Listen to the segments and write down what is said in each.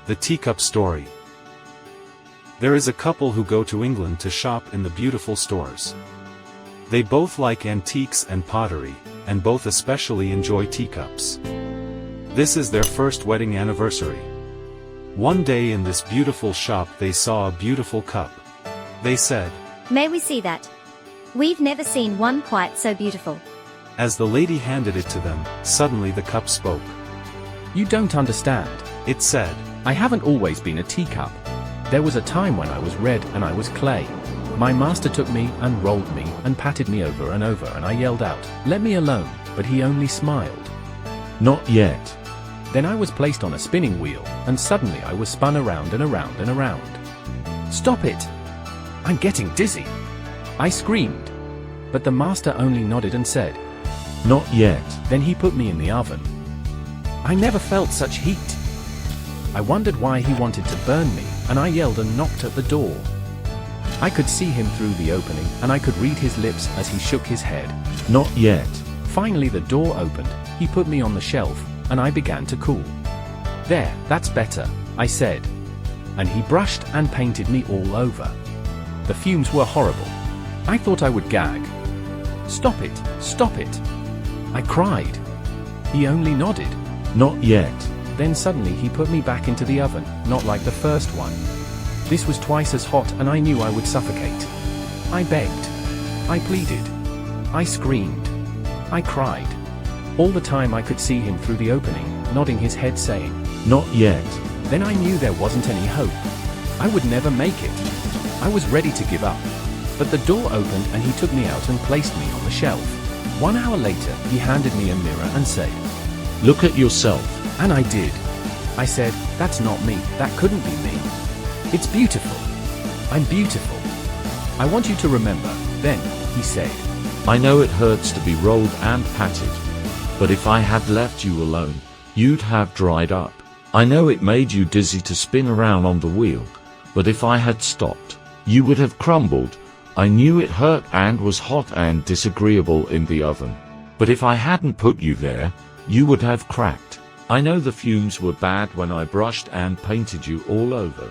The Teacup Story. There is a couple who go to England to shop in the beautiful stores. They both like antiques and pottery, and both especially enjoy teacups. This is their first wedding anniversary. One day in this beautiful shop they saw a beautiful cup. They said, "May we see that? We've never seen one quite so beautiful." As the lady handed it to them, suddenly the cup spoke. "You don't understand," It said, "I haven't always been a teacup. There was a time when I was red and I was clay. My master took me and rolled me and patted me over and over, and I yelled out, 'Let me alone,' but he only smiled. Not yet. Then I was placed on a spinning wheel, and suddenly I was spun around and around and around. 'Stop it! I'm getting dizzy!' I screamed. But the master only nodded and said, Not yet. Then he put me in the oven. I never felt such heat. I wondered why he wanted to burn me, and I yelled and knocked at the door. I could see him through the opening, and I could read his lips as he shook his head. Not yet. Finally the door opened, he put me on the shelf, and I began to cool. "There, that's better," I said. And he brushed and painted me all over. The fumes were horrible. I thought I would gag. "Stop it, stop it!" I cried. He only nodded. Not yet. Then suddenly he put me back into the oven, not like the first one. This was twice as hot, and I knew I would suffocate. I begged. I pleaded. I screamed. I cried. All the time I could see him through the opening, nodding his head saying, Not yet. Then I knew there wasn't any hope. I would never make it. I was ready to give up. But the door opened and he took me out and placed me on the shelf. 1 hour later, he handed me a mirror and said, Look at yourself. And I did. I said, "That's not me, that couldn't be me. It's beautiful. I'm beautiful. I want you to remember." Then, he said, I know it hurts to be rolled and patted. But if I had left you alone, you'd have dried up. I know it made you dizzy to spin around on the wheel. But if I had stopped, you would have crumbled. I knew it hurt and was hot and disagreeable in the oven. But if I hadn't put you there, you would have cracked. I know the fumes were bad when I brushed and painted you all over.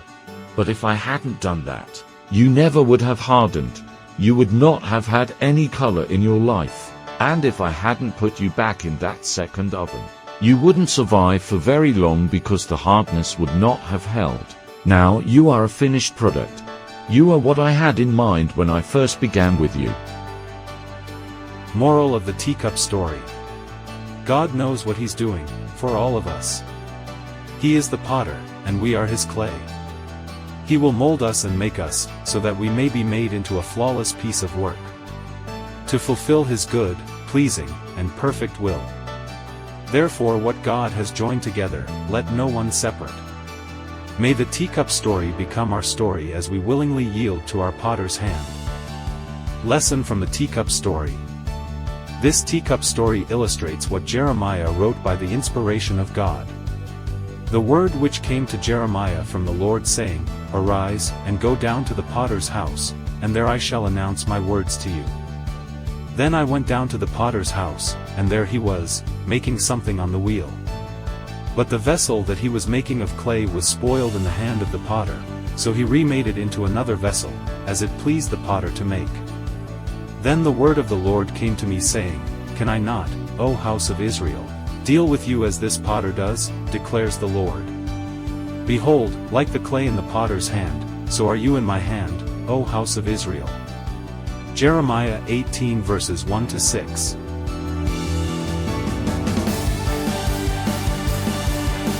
But if I hadn't done that, you never would have hardened. You would not have had any color in your life. And if I hadn't put you back in that second oven, you wouldn't survive for very long because the hardness would not have held. Now you are a finished product. You are what I had in mind when I first began with you. Moral of the Teacup Story. God knows what He's doing, for all of us. He is the potter, and we are His clay. He will mold us and make us, so that we may be made into a flawless piece of work, to fulfill His good, pleasing, and perfect will. Therefore what God has joined together, let no one separate. May the Teacup Story become our story as we willingly yield to our potter's hand. Lesson from the Teacup Story. This Teacup Story illustrates what Jeremiah wrote by the inspiration of God. The word which came to Jeremiah from the Lord saying, Arise, and go down to the potter's house, and there I shall announce my words to you. Then I went down to the potter's house, and there he was, making something on the wheel. But the vessel that he was making of clay was spoiled in the hand of the potter, so he remade it into another vessel, as it pleased the potter to make. Then the word of the Lord came to me saying, Can I not, O house of Israel, deal with you as this potter does, declares the Lord. Behold, like the clay in the potter's hand, so are you in my hand, O house of Israel. Jeremiah 18 verses 1-6.